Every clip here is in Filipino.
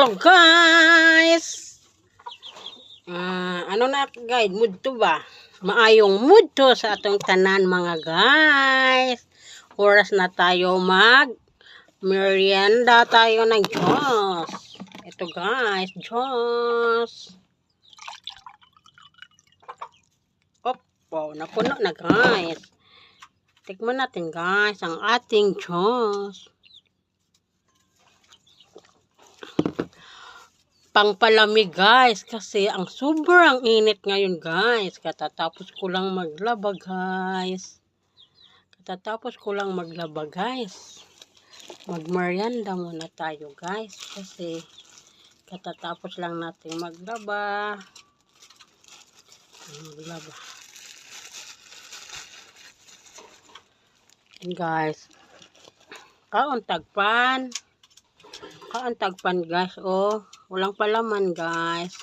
Hello guys! Ano na guide? Mood to ba? Maayong mood to sa atong tanan mga guys. Oras na tayo merienda tayo ng Diyos. Ito guys, Diyos. Opo, napuno na guys. Tikman natin guys ang ating Diyos. Pangpalamig guys kasi ang sobrang init ngayon guys. Katatapos ko lang maglaba guys. Magmerienda muna tayo guys kasi katatapos lang natin maglaba. Guys, kaon tagpan guys, oh, walang palaman guys.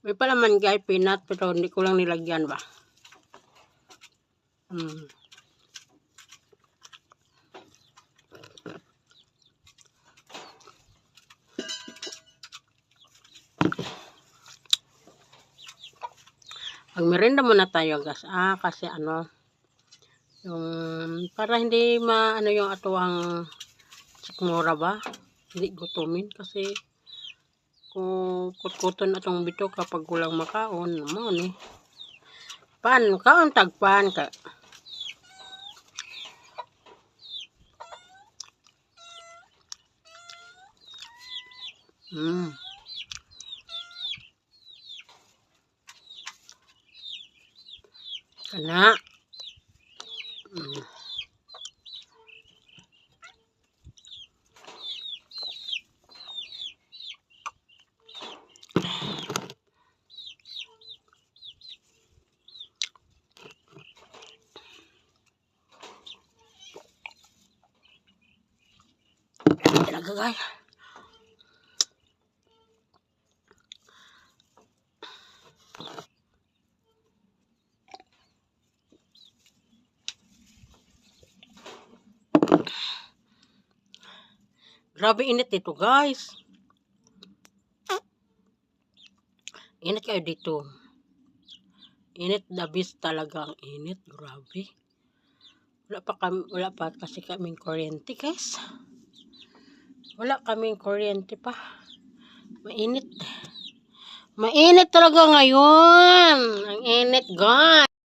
May palaman guys, peanut, pero hindi ko lang nilagyan ba. Magmerienda muna tayo guys. Kasi ano, yung para hindi ano yung atuang sikmura ba? Hindi gutumin kasi kung kutkuton atong bito kapag kulang makaon, mo ni. Kaon tagpan ka. Kana. Talaga guys. Grabe init dito guys. Init kayo dito. Init dabis talaga ang init. Grabe. Wala pa kasi kaming kuryente guys. Wala kaming kuryente pa. Mainit. Mainit talaga ngayon. Ang init guys.